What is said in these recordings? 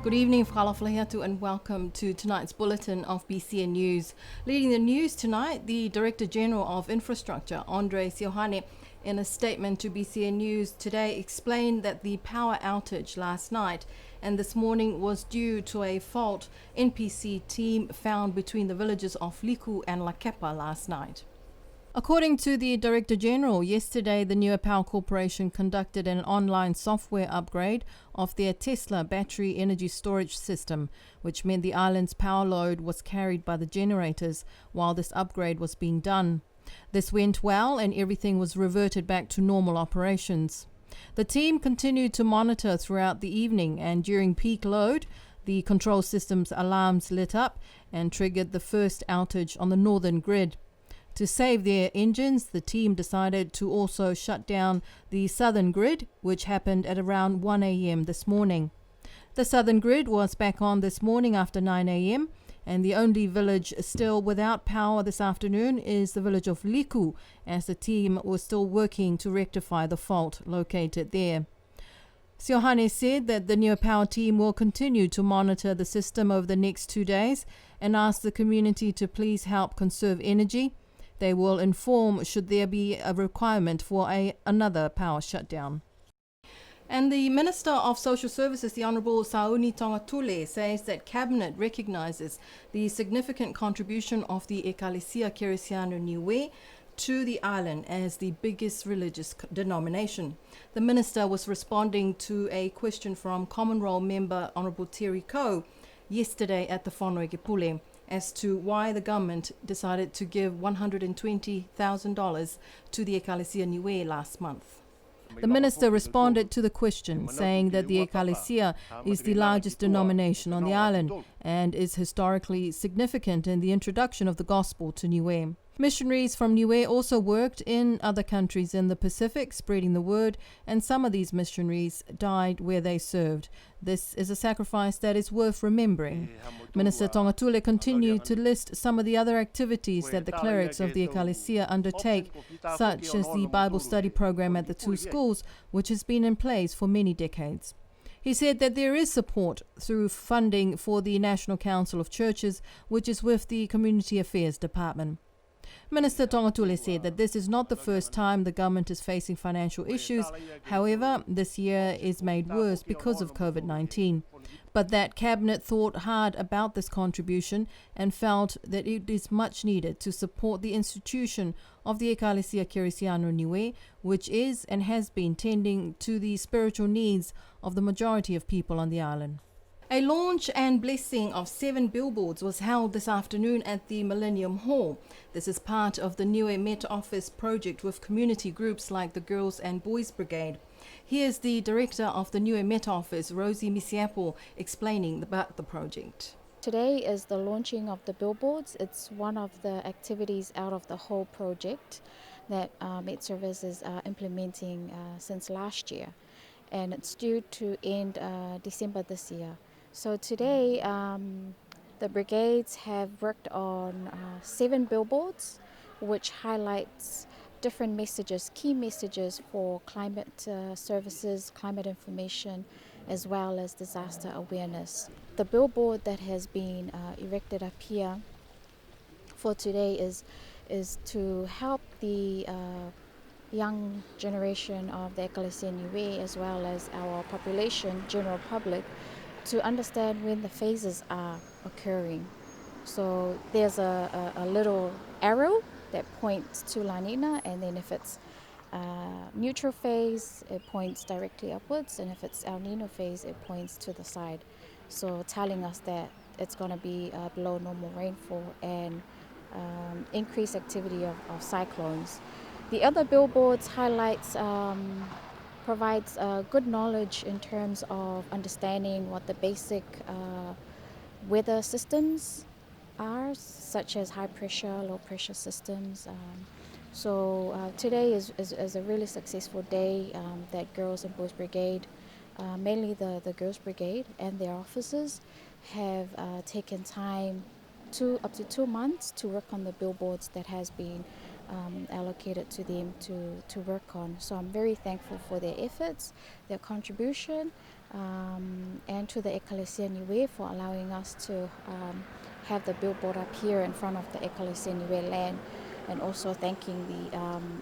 Good evening, whakalahiatu, and welcome to tonight's bulletin of BCN News. Leading the news tonight, the Director General of Infrastructure, Andre Siohane, in a statement to BCN News today, explained that the power outage last night and this morning was due to a fault NPC team found between the villages of Liku and Lakepa last night. According to the Director General, yesterday the Niue Power Corporation conducted an online software upgrade of their Tesla battery energy storage system, which meant the island's power load was carried by the generators while this upgrade was being done. This went well and everything was reverted back to normal operations. The team continued to monitor throughout the evening, and during peak load, the control system's alarms lit up and triggered the first outage on the northern grid. To save their engines, the team decided to also shut down the southern grid, which happened at around 1 a.m. this morning. The southern grid was back on this morning after 9 a.m., and the only village still without power this afternoon is the village of Liku, as the team was still working to rectify the fault located there. Siohane said that the Niue Power team will continue to monitor the system over the next 2 days and asked the community to please help conserve energy. They will inform should there be a requirement for another power shutdown. And the Minister of Social Services, the Honourable Sauni Tongatule, says that Cabinet recognises the significant contribution of the Ekalesia Keresiano Niue to the island as the biggest religious denomination. The Minister was responding to a question from Common Role Member Honourable Terry Coe yesterday at the Whanokē Pule as to why the government decided to give $120,000 to the Ekalesia Niue last month. The minister responded to the question, saying that the Ekalesia is the largest denomination on the island and is historically significant in the introduction of the gospel to Niue. Missionaries from Niue also worked in other countries in the Pacific, spreading the word, and some of these missionaries died where they served. This is a sacrifice that is worth remembering. Minister Tongatule continued to list some of the other activities that the clerics of the Ekalesia undertake, such as the Bible study program at the two schools, which has been in place for many decades. He said that there is support through funding for the National Council of Churches, which is with the Community Affairs Department. Minister Tongatule said that this is not the first time the government is facing financial issues. However, this year is made worse because of COVID-19. But that Cabinet thought hard about this contribution and felt that it is much needed to support the institution of the Ekalesia Keresiano Niue, which is and has been tending to the spiritual needs of the majority of people on the island. A launch and blessing of 7 billboards was held this afternoon at the Millennium Hall. This is part of the Niue Met Office project with community groups like the Girls and Boys Brigade. Here's the director of the Niue Met Office, Rosie Misiapo, explaining about the project. Today is the launching of the billboards. It's one of the activities out of the whole project that Met Services are implementing since last year, and it's due to end December this year. So today the brigades have worked on 7 billboards which highlights different messages, key messages for climate services, climate information, as well as disaster awareness. The billboard that has been erected up here for today is to help the young generation of the Ekalesia Niue, as well as our population, general public, to understand when the phases are occurring. So there's a little arrow that points to La Nina, and then if it's neutral phase, it points directly upwards, and if it's El Nino phase, it points to the side. So telling us that it's going to be below normal rainfall and increased activity of cyclones. The other billboards provides good knowledge in terms of understanding what the basic weather systems are, such as high pressure, low pressure systems. So today is a really successful day that Girls and Boys Brigade, mainly the Girls Brigade and their officers, have taken time up to 2 months to work on the billboards that has been allocated to them to work on. So I'm very thankful for their efforts, their contribution, and to the Ekalesia Niue for allowing us to have the billboard up here in front of the Ekalesia Niue land, and also thanking the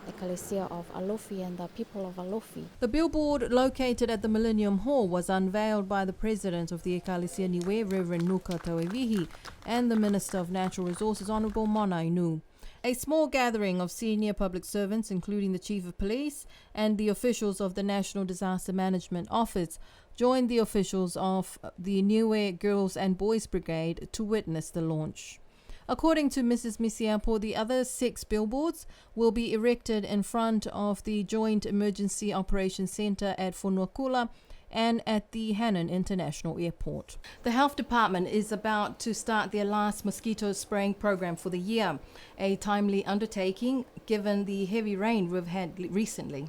Ekalesia of Alofi and the people of Alofi. The billboard located at the Millennium Hall was unveiled by the President of the Ekalesia Niue, Reverend Nuka Tauevihi, and the Minister of Natural Resources, Honourable Mona Inu. A small gathering of senior public servants, including the Chief of Police and the officials of the National Disaster Management Office, joined the officials of the Niue Girls and Boys Brigade to witness the launch. According to Mrs. Misiapo, the other 6 billboards will be erected in front of the Joint Emergency Operations Centre at Fonuakula and at the Hannon International Airport. The Health Department is about to start their last mosquito spraying program for the year, a timely undertaking given the heavy rain we've had recently.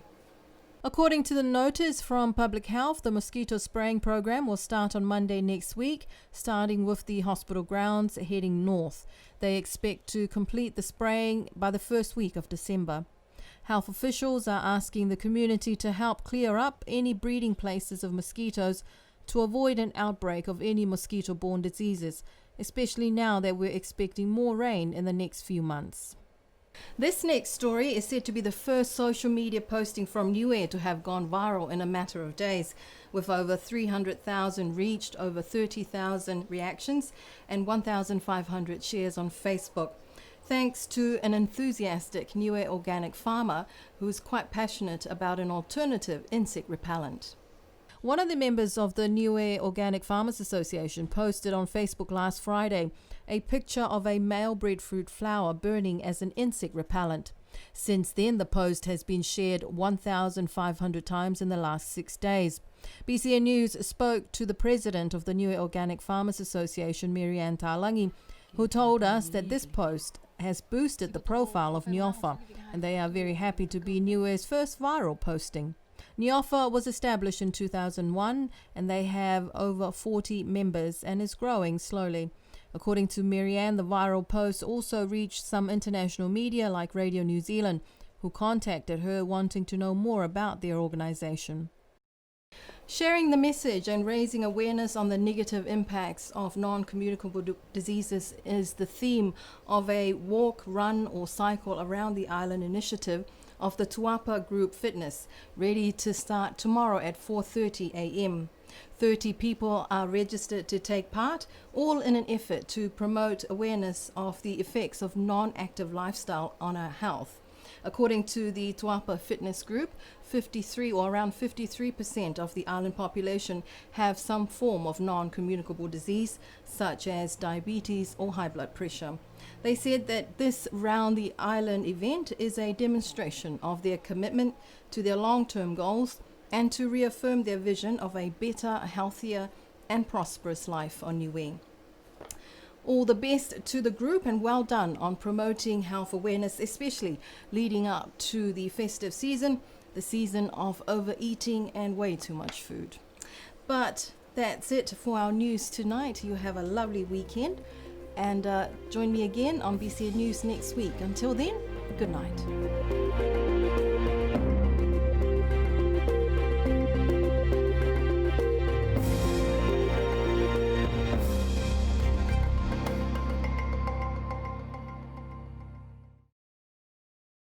According to the notice from Public Health, the mosquito spraying program will start on Monday next week, starting with the hospital grounds heading north. They expect to complete the spraying by the first week of December. Health officials are asking the community to help clear up any breeding places of mosquitoes to avoid an outbreak of any mosquito-borne diseases, especially now that we're expecting more rain in the next few months. This next story is said to be the first social media posting from Niue to have gone viral in a matter of days, with over 300,000 reached, over 30,000 reactions, and 1,500 shares on Facebook, thanks to an enthusiastic Niue organic farmer who is quite passionate about an alternative insect repellent. One of the members of the Niue Organic Farmers Association posted on Facebook last Friday a picture of a male breadfruit flower burning as an insect repellent. Since then, the post has been shared 1,500 times in the last 6 days. BCN News spoke to the president of the Niue Organic Farmers Association, Marianne Talangi, who told us that this post has boosted the profile of Niofa, and they are very happy to be Niue's first viral posting. Niofa was established in 2001 and they have over 40 members and is growing slowly. According to Marianne, the viral post also reached some international media like Radio New Zealand, who contacted her wanting to know more about their organisation. Sharing the message and raising awareness on the negative impacts of non-communicable diseases is the theme of a walk, run or cycle around the island initiative of the Tuapa Group Fitness, ready to start tomorrow at 4:30 a.m. 30 people are registered to take part, all in an effort to promote awareness of the effects of non-active lifestyle on our health. According to the Tuapa Fitness Group, 53% of the island population have some form of non-communicable disease, such as diabetes or high blood pressure. They said that this Round the Island event is a demonstration of their commitment to their long-term goals and to reaffirm their vision of a better, healthier and prosperous life on Niue. All the best to the group and well done on promoting health awareness, especially leading up to the festive season, the season of overeating and way too much food. But that's it for our news tonight. You have a lovely weekend and join me again on BCN News next week. Until then, good night.